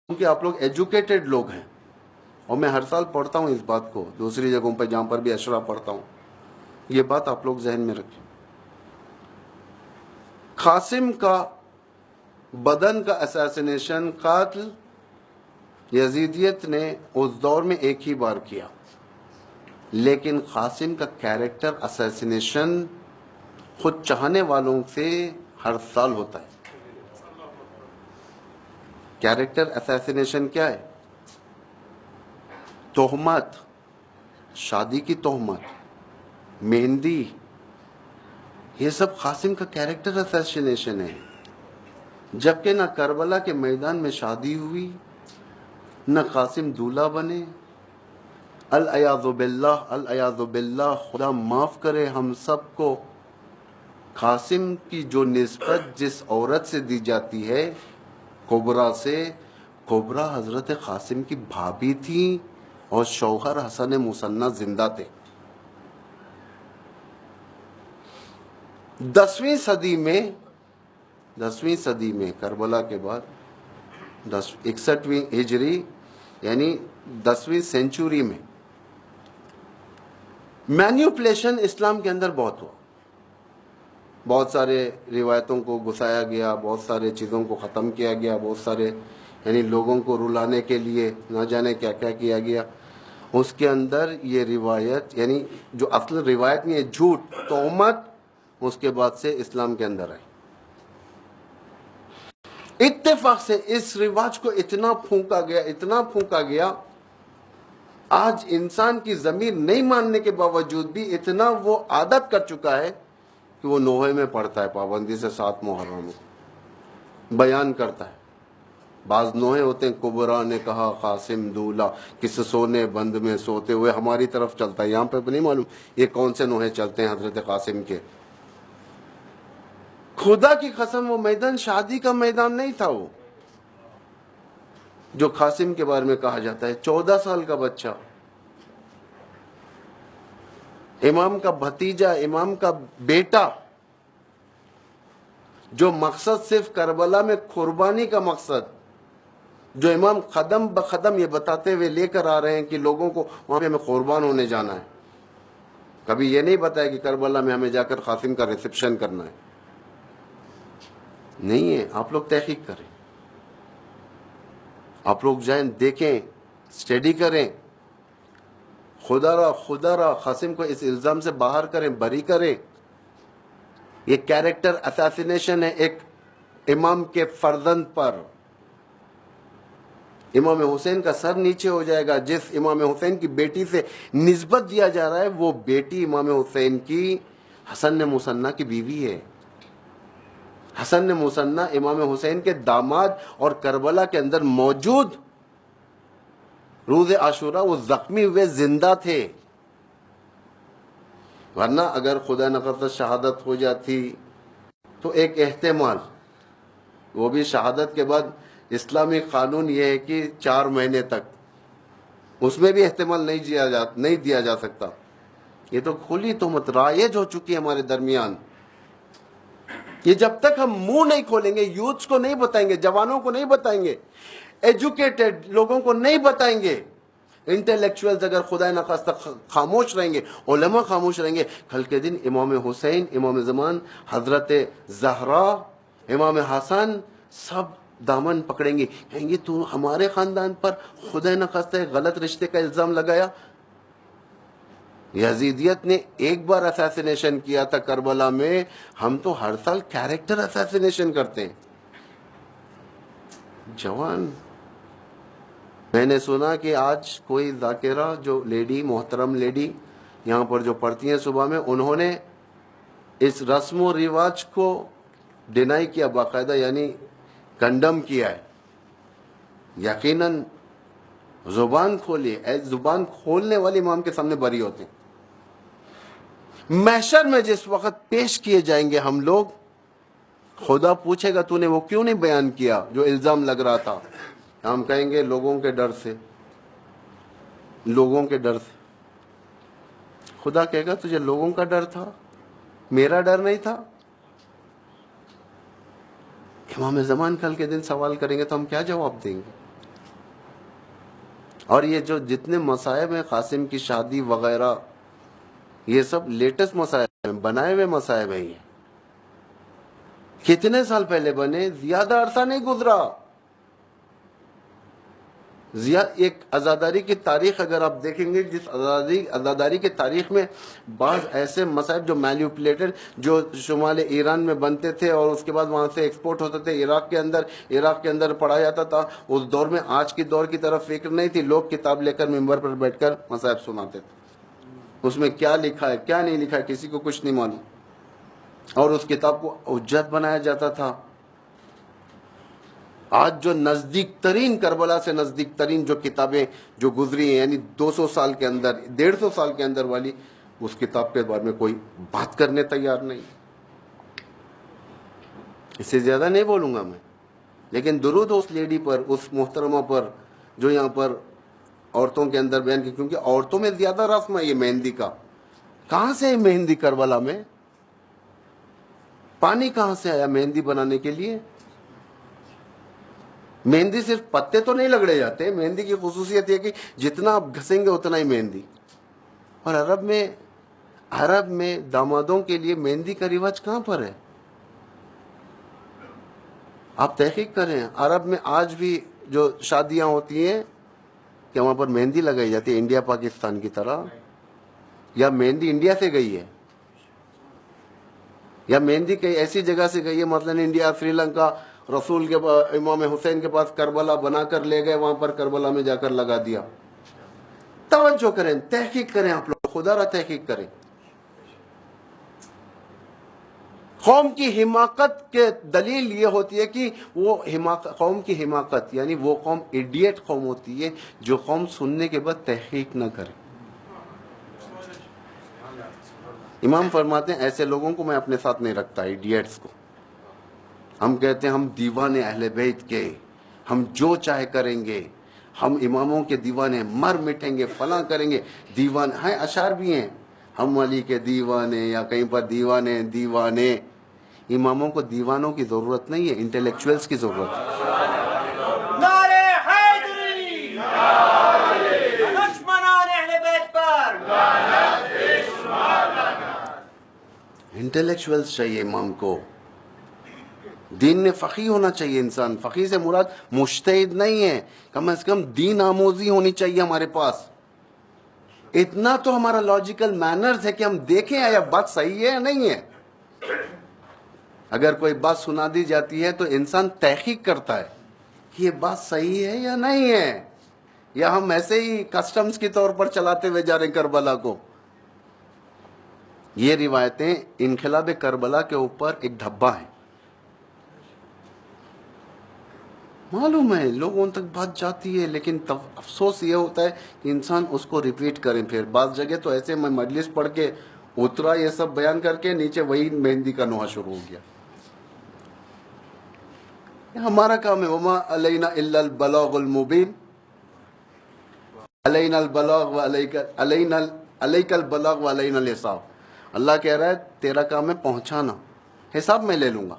کیونکہ آپ لوگ ایجوکیٹڈ لوگ ہیں، اور میں ہر سال پڑھتا ہوں اس بات کو دوسری جگہوں پہ جہاں پر بھی اشرا پڑھتا ہوں. یہ بات آپ لوگ ذہن میں رکھیں. قاسم کا بدن کا اساسینیشن قاتل یزیدیت نے اس دور میں ایک ہی بار کیا، لیکن قاسم کا کیریکٹر اساسینیشن خود چاہنے والوں سے ہر سال ہوتا ہے. کیریکٹر اساسینیشن کیا ہے؟ تہمت، شادی کی تہمت، مہندی، یہ سب قاسم کا کیریکٹر اساسینیشن ہے. جبکہ نہ کربلا کے میدان میں شادی ہوئی، نہ قاسم دولہا بنے. العیاذ باللہ، العیاذ باللہ، خدا معاف کرے ہم سب کو. قاسم کی جو نسبت جس عورت سے دی جاتی ہے کبرا سے، کبرا حضرت قاسم کی بھابھی تھی اور شوہر حسن مثنیٰ زندہ تھے. 10ویں صدی میں کربلا کے بعد 61ویں ہجری یعنی 10ویں سینچوری میں مینیپولیشن اسلام کے اندر بہت ہوا. بہت سارے روایتوں کو گھسایا گیا، بہت سارے چیزوں کو ختم کیا گیا، بہت سارے یعنی لوگوں کو رلانے کے لیے نہ جانے کیا کیا کیا گیا. اس کے اندر یہ روایت یعنی جو اصل روایت نہیں ہے، جھوٹ، تہمت، اس کے بعد سے اسلام کے اندر آئی. اتفاق سے اس رواج کو اتنا پھونکا گیا، آج انسان کی ضمیر نہیں ماننے کے باوجود بھی اتنا وہ عادت کر چکا ہے کہ وہ نوحے میں پڑھتا ہے پابندی سے 7 محرم بیان کرتا ہے. بعض نوحے ہوتے ہیں، کبرا نے کہا قاسم دولہا کس سونے بند میں سوتے ہوئے، ہماری طرف چلتا ہے. یہاں پہ نہیں معلوم یہ کون سے نوحے چلتے ہیں حضرت قاسم کے. خدا کی قسم وہ میدان شادی کا میدان نہیں تھا. وہ جو قاسم کے بارے میں کہا جاتا ہے 14 سال کا بچہ، امام کا بھتیجا، امام کا بیٹا، جو مقصد صرف کربلا میں قربانی کا مقصد، جو امام قدم بقدم یہ بتاتے ہوئے لے کر آ رہے ہیں کہ لوگوں کو وہاں پہ ہمیں قربان ہونے جانا ہے. کبھی یہ نہیں بتایا کہ کربلا میں ہمیں جا کر قاسم کا ریسپشن کرنا ہے. نہیں ہے. آپ لوگ تحقیق کریں، آپ لوگ جائیں، دیکھیں، اسٹڈی کریں. خدا را قاسم کو اس الزام سے باہر کریں، بری کریں. یہ کیریکٹر اساسینیشن ہے ایک امام کے فرزند پر. امام حسین کا سر نیچے ہو جائے گا. جس امام حسین کی بیٹی سے نسبت دیا جا رہا ہے وہ بیٹی امام حسین کی حسن مثنیٰ کی بیوی ہے. حسن مثنیٰ امام حسین کے داماد، اور کربلا کے اندر موجود روز عاشورہ وہ زخمی ہوئے زندہ تھے. ورنہ اگر خدا نخواستہ شہادت ہو جاتی تو ایک احتمال، وہ بھی شہادت کے بعد اسلامی قانون یہ ہے کہ 4 مہینے تک، اس میں بھی احتمال نہیں دیا جا سکتا. یہ تو کھلی تہمت رائج ہو چکی ہے ہمارے درمیان. یہ جب تک ہم منہ نہیں کھولیں گے، یوتھس کو نہیں بتائیں گے، جوانوں کو نہیں بتائیں گے، ایجوکیٹڈ لوگوں کو نہیں بتائیں گے، انٹلیکچوئلز اگر خدا نخواستہ خاموش رہیں گے، علماء خاموش رہیں گے، کل کے دن امام حسین، امام زمان، حضرت زہرا، امام حسن سب دامن پکڑیں گے، کہیں گے تو ہمارے خاندان پر خدا نخواستہ غلط رشتے کا الزام لگایا. یزیدیت نے ایک بار اساسینیشن کیا تھا کربلا میں، ہم تو ہر سال کیریکٹر اساسینیشن کرتے ہیں. جوان، میں نے سنا کہ آج کوئی ذاکرہ جو لیڈی، محترم لیڈی یہاں پر جو پڑھتی ہیں صبح میں، انہوں نے اس رسم و رواج کو ڈینائی کیا باقاعدہ، یعنی کنڈم کیا ہے. یقیناً زبان کھولیے، زبان کھولنے والے امام کے سامنے بری ہوتے ہیں. محشر میں جس وقت پیش کیے جائیں گے ہم لوگ، خدا پوچھے گا تو نے وہ کیوں نہیں بیان کیا جو الزام لگ رہا تھا. ہم کہیں گے لوگوں کے ڈر سے، لوگوں کے ڈر سے. خدا کہے گا تجھے لوگوں کا ڈر تھا، میرا ڈر نہیں تھا. امام زمان کل کے دن سوال کریں گے تو ہم کیا جواب دیں گے؟ اور یہ جو جتنے مصائب ہیں قاسم کی شادی وغیرہ، یہ سب لیٹسٹ مصائب ہیں، بنائے ہوئے مصائب ہیں. یہ کتنے سال پہلے بنے، زیادہ عرصہ نہیں گزرا. ایک عزاداری کی تاریخ اگر آپ دیکھیں گے، جس عزاداری کی تاریخ میں بعض ایسے مصائب جو مینیپولیٹڈ، جو شمال ایران میں بنتے تھے اور اس کے بعد وہاں سے ایکسپورٹ ہوتے تھے عراق کے اندر پڑھا جاتا تھا. اس دور میں آج کی دور کی طرف فکر نہیں تھی، لوگ کتاب لے کر ممبر پر بیٹھ کر مصائب سناتے تھے. اس میں کیا لکھا ہے کیا نہیں لکھا ہے کسی کو کچھ نہیں معلوم، اور اس کتاب کو حجت بنایا جاتا تھا. آج جو نزدیک ترین، کربلا سے نزدیک ترین جو کتابیں جو گزری ہیں، یعنی 200 سال کے اندر، 150 سال کے اندر والی، اس کتاب کے بارے میں کوئی بات کرنے تیار نہیں. اس سے زیادہ نہیں بولوں گا میں، لیکن درود اس لیڈی پر، اس محترمہ پر جو یہاں پر عورتوں کے اندر بیان کی، کیونکہ عورتوں میں زیادہ رسم ہے یہ مہندی کا. کہاں سے ہے مہندی کربلا میں؟ پانی کہاں سے آیا مہندی بنانے کے لیے؟ مہندی صرف پتے تو نہیں لگڑے جاتے، مہندی کی خصوصیت یہ کہ جتنا آپ گھسیں گے اتنا ہی مہندی. اور عرب میں دامادوں کے لیے مہندی کا رواج کہاں پر ہے؟ آپ تحقیق کریں، عرب میں آج بھی جو شادیاں ہوتی ہیں کہ وہاں پر مہندی لگائی جاتی ہے انڈیا پاکستان کی طرح، یا مہندی انڈیا سے گئی ہے، یا مہندی کئی ایسی جگہ سے گئی ہے، مثلا انڈیا، سری لنکا، رسول کے امام حسین کے پاس کربلا بنا کر لے گئے، وہاں پر کربلا میں جا کر لگا دیا. توجہ کریں، تحقیق کریں، آپ لوگ خدا را تحقیق کریں. قوم کی حماقت کے دلیل یہ ہوتی ہے کہ وہ قوم کی حماقت، یعنی وہ قوم ایڈیٹ قوم ہوتی ہے جو قوم سننے کے بعد تحقیق نہ کرے. امام فرماتے ہیں ایسے لوگوں کو میں اپنے ساتھ نہیں رکھتا، ایڈیٹس کو. ہم کہتے ہیں ہم دیوانے اہل بیت کے، ہم جو چاہے کریں گے، ہم اماموں کے دیوانے، مر مٹیں گے، فلاں کریں گے. دیوان ہیں، اشعار بھی ہیں، ہم علی کے دیوانے، یا کہیں پر دیوانے. اماموں کو دیوانوں کی ضرورت نہیں ہے، انٹلیکچوئلز کی ضرورت ہے. نعرے حیدری، دشمنان اہل بیت پر، انٹلیکچوئلز چاہیے امام کو. دین میں فقیہ ہونا چاہیے انسان. فقیہ سے مراد مجتہد نہیں ہے، کم از کم دین آموزی ہونی چاہیے ہمارے پاس. اتنا تو ہمارا لاجیکل مینرز ہے کہ ہم دیکھیں آیا بات صحیح ہے یا نہیں ہے. اگر کوئی بات سنا دی جاتی ہے تو انسان تحقیق کرتا ہے کہ یہ بات صحیح ہے یا نہیں ہے، یا ہم ایسے ہی کسٹمز کی طور پر چلاتے ہوئے جا رہے ہیں کربلا کو. یہ روایتیں انقلاب کربلا کے اوپر ایک دھبا ہے. معلوم ہے لوگوں تک بات جاتی ہے، لیکن افسوس یہ ہوتا ہے کہ انسان اس کو ریپیٹ کریں. پھر بعض جگہ تو ایسے میں مجلس پڑھ کے اترا، یہ سب بیان کر کے نیچے وہی مہندی کا نوحہ شروع ہو گیا. ہمارا کام ہے وما علینا الا البلاغ المبین، علینا البلاغ علیک البلاغ و علینا الحساب. اللہ کہہ رہا ہے تیرا کام ہے پہنچانا، حساب میں لے لوں گا.